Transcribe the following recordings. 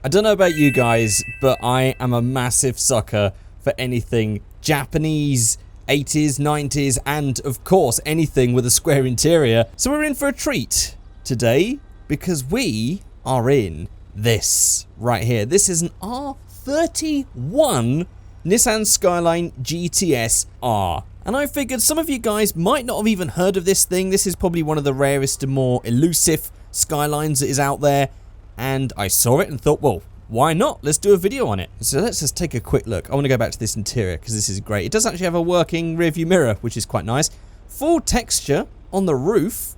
I don't know about you guys, but I am a massive sucker for anything Japanese, 80s, 90s, and of course anything with a square interior. So we're in for a treat today because we are in this right here. This is an R31 Nissan Skyline GTS-R. And I figured some of you guys might not have even heard of this thing. This is probably one of the rarest and more elusive Skylines that is out there. And I saw it and thought, well, why not? Let's do a video on it. So let's just take a quick look. I want to go back to this interior because this is great. It does actually have a working rearview mirror, which is quite nice. Full texture on the roof.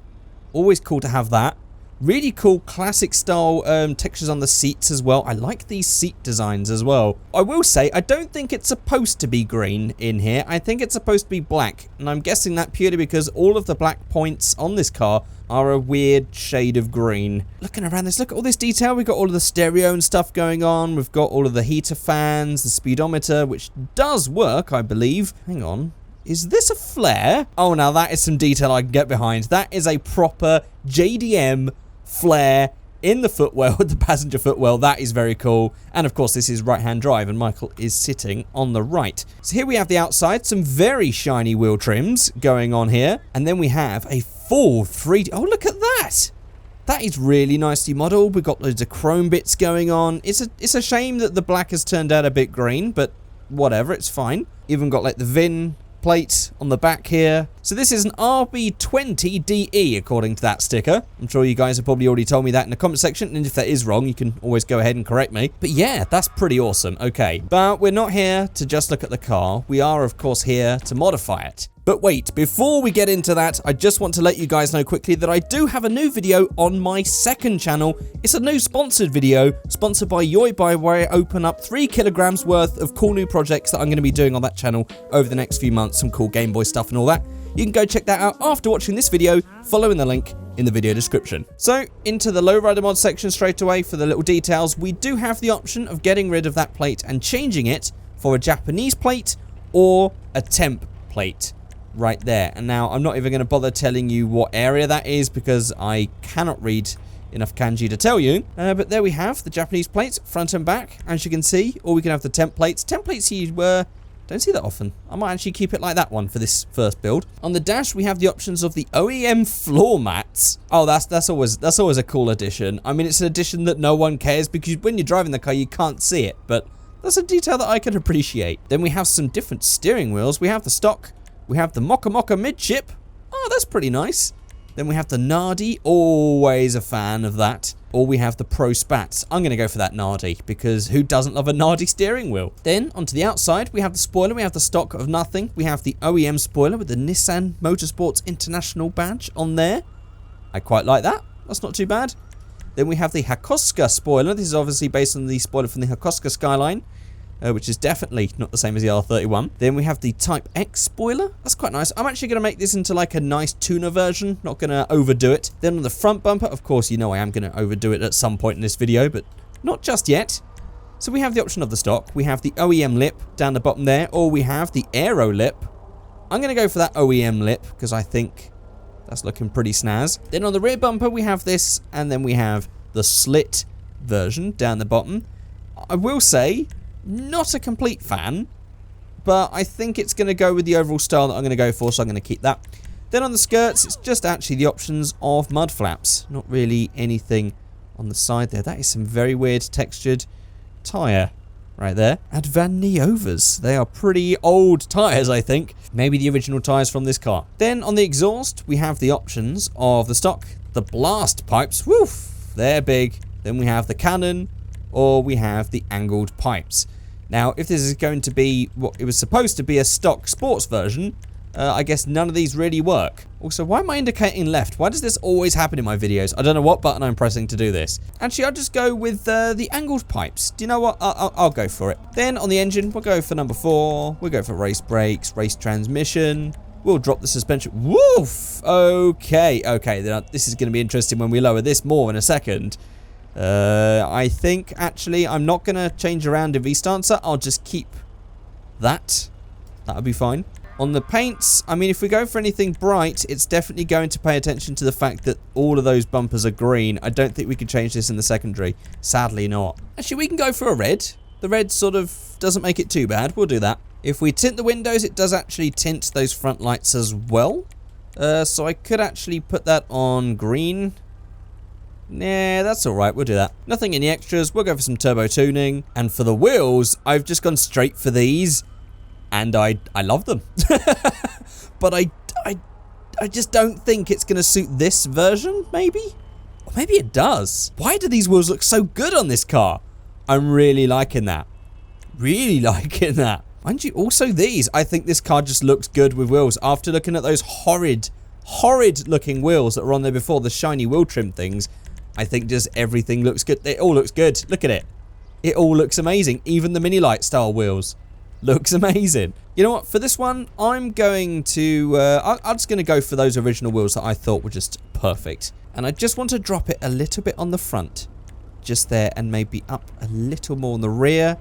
Always cool to have that. Really cool classic style textures on the seats as well. I like these seat designs as well. I will say, I don't think it's supposed to be green in here. I think it's supposed to be black. And I'm guessing that purely because all of the black points on this car are a weird shade of green. Looking around this, look at all this detail. We've got all of the stereo and stuff going on. We've got all of the heater fans, the speedometer, which does work, I believe. Hang on. Is this a flare? Oh, now that is some detail I can get behind. That is a proper JDM flare in the footwell, the passenger footwell. That is very cool. And of course this is right hand drive and Michael is sitting on the right. So here we have the outside, some very shiny wheel trims going on here, and then we have a full 3D. Oh, look at that. That is really nicely modeled. We've got loads of chrome bits going on. It's a shame that the black has turned out a bit green, but whatever, it's fine. Even got like the VIN plate on the back here. So this is an RB20DE according to that sticker. I'm sure you guys have probably already told me that in the comment section, and if that is wrong, you can always go ahead and correct me. But yeah, that's pretty awesome. Okay, but we're not here to just look at the car. We are, of course, here to modify it. But wait, before we get into that, I just want to let you guys know quickly that I do have a new video on my second channel. It's a new sponsored video, sponsored by Yoibai, where I open up 3 kilograms worth of cool new projects that I'm going to be doing on that channel over the next few months, some cool Game Boy stuff and all that. You can go check that out after watching this video, following the link in the video description. So, into the Lowrider Mod section straight away for the little details. We do have the option of getting rid of that plate and changing it for a Japanese plate or a temp plate. Right there. And now I'm not even going to bother telling you what area that is because I cannot read enough kanji to tell you. But there we have the Japanese plates, front and back, as you can see. Or we can have the temp plates. Temp plates you don't see that often. I might actually keep it like that one for this first build. On the dash, we have the options of the OEM floor mats. Oh, that's always a cool addition. I mean, it's an addition that no one cares because when you're driving the car, you can't see it. But that's a detail that I can appreciate. Then we have some different steering wheels. We have the stock. We have the Mocha Mocha midship. Oh, that's pretty nice. Then we have the Nardi. Always a fan of that. Or we have the Pro Spats. I'm going to go for that Nardi because who doesn't love a Nardi steering wheel? Then onto the outside, we have the spoiler. We have the stock of nothing. We have the OEM spoiler with the Nissan Motorsports International badge on there. I quite like that. That's not too bad. Then we have the Hakosuka spoiler. This is obviously based on the spoiler from the Hakosuka Skyline. Which is definitely not the same as the R31. Then we have the Type X spoiler. That's quite nice. I'm actually going to make this into like a nice tuner version. Not going to overdo it. Then on the front bumper, of course, you know I am going to overdo it at some point in this video, but not just yet. So we have the option of the stock. We have the OEM lip down the bottom there, or we have the aero lip. I'm going to go for that OEM lip because I think that's looking pretty snaz. Then on the rear bumper, we have this, and then we have the slit version down the bottom. I will say, not a complete fan, but I think it's going to go with the overall style that I'm going to go for, so I'm going to keep that. Then on the skirts, it's just actually the options of mud flaps. Not really anything on the side there. That is some very weird textured tyre right there. And Van Neovers. They are pretty old tyres, I think. Maybe the original tyres from this car. Then on the exhaust, we have the options of the stock, the blast pipes. Woof! They're big. Then we have the cannon, or we have the angled pipes. Now, if this is going to be what it was supposed to be, a stock sports version, I guess none of these really work. Also, why am I indicating left? Why does this always happen in my videos? I don't know what button I'm pressing to do this. Actually, I'll just go with the angled pipes. Do you know what? I'll go for it. Then on the engine, we'll go for number 4. We'll go for race brakes, race transmission. We'll drop the suspension. Woof! Okay. This is going to be interesting when we lower this more in a second. I think, actually, I'm not going to change around in V-Stancer. I'll just keep that. That'll be fine. On the paints, I mean, if we go for anything bright, it's definitely going to pay attention to the fact that all of those bumpers are green. I don't think we can change this in the secondary. Sadly not. Actually, we can go for a red. The red sort of doesn't make it too bad. We'll do that. If we tint the windows, it does actually tint those front lights as well. So I could actually put that on green. Nah, that's alright, we'll do that. Nothing in the extras, we'll go for some turbo tuning. And for the wheels, I've just gone straight for these. And I love them. But I just don't think it's going to suit this version, maybe? Or maybe it does. Why do these wheels look so good on this car? I'm really liking that. Really liking that. Mind you, also these. I think this car just looks good with wheels. After looking at those horrid looking wheels that were on there before, the shiny wheel trim things, I think just everything looks good. It all looks good. Look at it. It all looks amazing. Even the mini light style wheels looks amazing. You know what? For this one, I'm going to... I'm just going to go for those original wheels that I thought were just perfect. And I just want to drop it a little bit on the front. Just there, and maybe up a little more on the rear.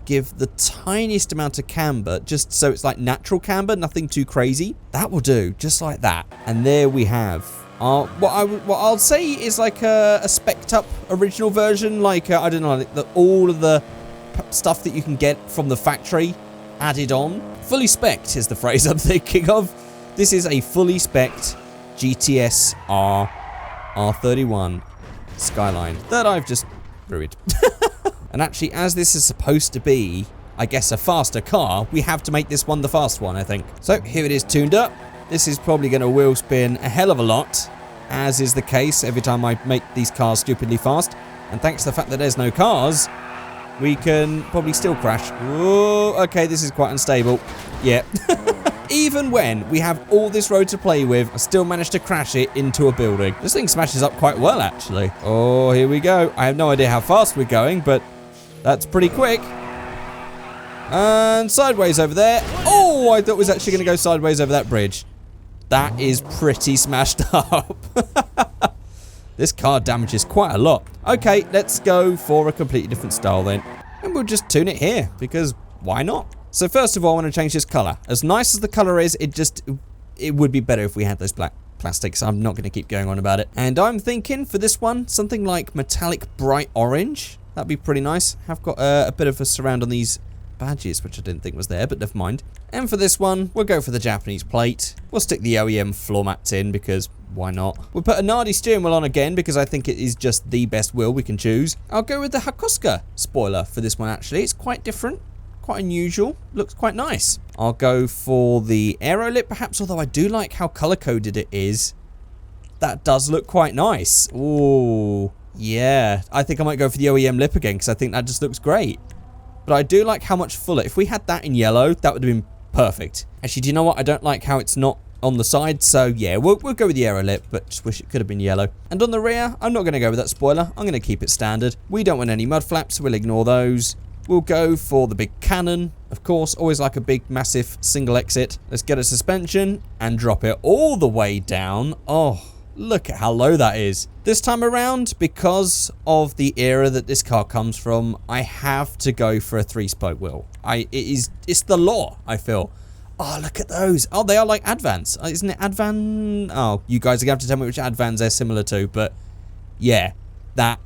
Give the tiniest amount of camber, just so it's like natural camber, nothing too crazy. That will do, just like that. And there we have what I'll say is like a spec'd up original version, like I don't know, like all of the stuff that you can get from the factory added on. Fully spec'd is the phrase I'm thinking of. This is a fully spec'd GTS-R R31 Skyline that I've just ruined. And actually, as this is supposed to be, I guess, a faster car, we have to make this one the fast one, I think. So here it is tuned up. This is probably going to wheel spin a hell of a lot, as is the case every time I make these cars stupidly fast. And thanks to the fact that there's no cars, we can probably still crash. Whoa, okay, this is quite unstable. Yeah. Even when we have all this road to play with, I still managed to crash it into a building. This thing smashes up quite well, actually. Oh, here we go. I have no idea how fast we're going, but that's pretty quick. And sideways over there. Oh, I thought it was actually going to go sideways over that bridge. That is pretty smashed up. This car damages quite a lot. Okay, let's go for a completely different style then. And we'll just tune it here, because why not? So first of all, I want to change this colour. As nice as the colour is, it would be better if we had those black plastics. I'm not going to keep going on about it. And I'm thinking for this one, something like metallic bright orange. That'd be pretty nice. I've got a bit of a surround on these badges, which I didn't think was there, but never mind. And for this one, we'll go for the Japanese plate. We'll stick the OEM floor mats in, because why not? We'll put a Nardi steering wheel on again, because I think it is just the best wheel we can choose. I'll go with the Hakosuka spoiler for this one, actually. It's quite different. Quite unusual, looks quite nice. I'll go for the aero lip perhaps, although I do like how color coded it is. That does look quite nice. Ooh, yeah. I think I might go for the OEM lip again because I think that just looks great. But I do like how much fuller. If we had that in yellow, that would have been perfect. Actually, do you know what? I don't like how it's not on the side, so yeah, we'll go with the aero lip, but just wish it could have been yellow. And on the rear, I'm not going to go with that spoiler. I'm going to keep it standard. We don't want any mud flaps, so we'll ignore those. We'll go for the big cannon, of course, always like a big, massive single exit. Let's get a suspension and drop it all the way down. Oh, look at how low that is. This time around, because of the era that this car comes from, I have to go for a 3-spoke wheel. It's the law, I feel. Oh, look at those. Oh, they are like Advans. Isn't it Advan? Oh, you guys are going to have to tell me which Advans they're similar to, but yeah, that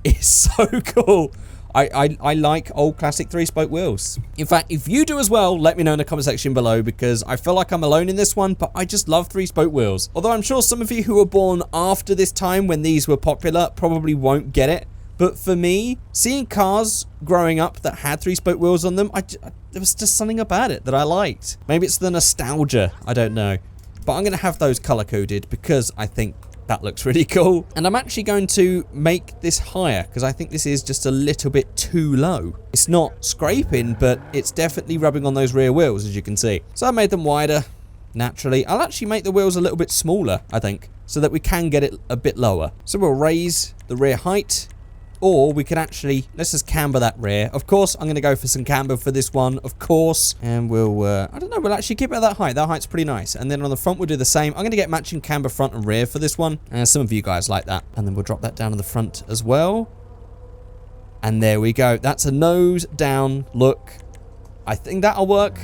is so cool. I like old classic 3-spoke wheels. In fact, if you do as well, let me know in the comment section below, because I feel like I'm alone in this one, but I just love 3-spoke wheels. Although I'm sure some of you who were born after this time when these were popular probably won't get it. But for me, seeing cars growing up that had 3-spoke wheels on them, there was just something about it that I liked. Maybe it's the nostalgia, I don't know. But I'm going to have those color-coded because I think that looks really cool. And I'm actually going to make this higher because I think this is just a little bit too low. It's not scraping, but it's definitely rubbing on those rear wheels, as you can see. So I made them wider, naturally. I'll actually make the wheels a little bit smaller, I think, so that we can get it a bit lower. So we'll raise the rear height, or we can actually, let's just camber that rear. Of course, I'm going to go for some camber for this one, of course. And we'll, I don't know, we'll actually keep it at that height. That height's pretty nice. And then on the front, we'll do the same. I'm going to get matching camber front and rear for this one. And some of you guys like that. And then we'll drop that down on the front as well. And there we go. That's a nose down look. I think that'll work.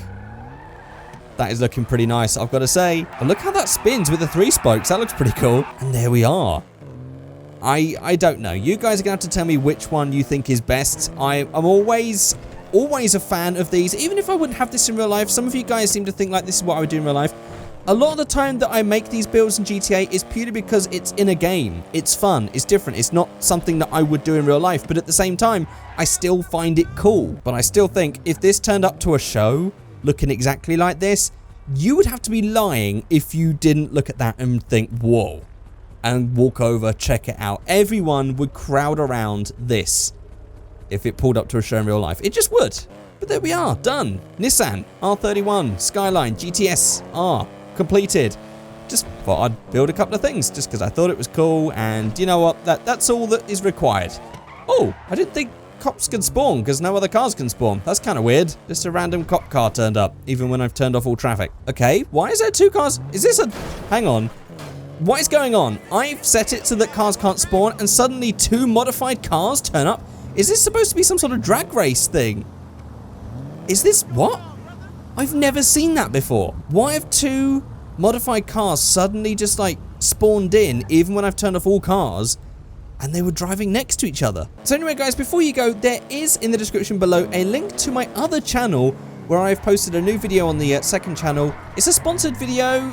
That is looking pretty nice, I've got to say. But look how that spins with the 3 spokes. That looks pretty cool. And there we are. I don't know. You guys are going to have to tell me which one you think is best. I'm always a fan of these. Even if I wouldn't have this in real life, some of you guys seem to think like this is what I would do in real life. A lot of the time that I make these builds in GTA is purely because it's in a game. It's fun, it's different, it's not something that I would do in real life, but at the same time, I still find it cool. But I still think if this turned up to a show looking exactly like this, you would have to be lying if you didn't look at that and think, whoa, and walk over, check it out. Everyone would crowd around this if it pulled up to a show in real life. It just would. But there we are, done. Nissan R31 Skyline GTS-R. Completed. Just thought I'd build a couple of things just because I thought it was cool, and you know what, that's all that is required. Oh, I didn't think cops could spawn because no other cars can spawn. That's kind of weird. Just a random cop car turned up even when I've turned off all traffic. Okay, why is there 2 cars? Is this a... Hang on. What is going on? I've set it so that cars can't spawn and suddenly 2 modified cars turn up. Is this supposed to be some sort of drag race thing? Is this... What? I've never seen that before. Why have 2 modified cars suddenly just like spawned in even when I've turned off all cars and they were driving next to each other? So anyway guys, before you go, there is in the description below a link to my other channel where I've posted a new video on the second channel. It's a sponsored video.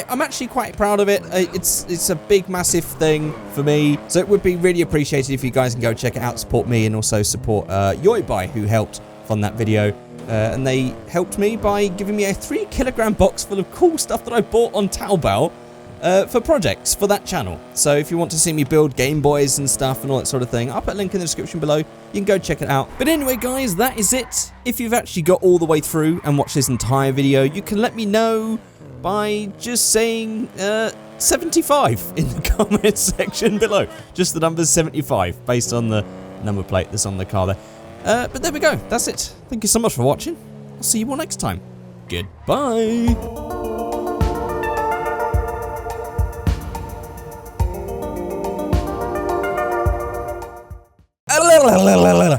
I'm actually quite proud of it. It's a big, massive thing for me. So it would be really appreciated if you guys can go check it out, support me, and also support Yoibai, who helped fund that video. And they helped me by giving me a 3-kilogram box full of cool stuff that I bought on Taobao for projects for that channel. So if you want to see me build Game Boys and stuff and all that sort of thing, I'll put a link in the description below. You can go check it out. But anyway, guys, that is it. If you've actually got all the way through and watched this entire video, you can let me know by just saying 75 in the comment section below. Just the number 75 based on the number plate that's on the car there. But there we go. That's it. Thank you so much for watching. I'll see you all next time. Goodbye.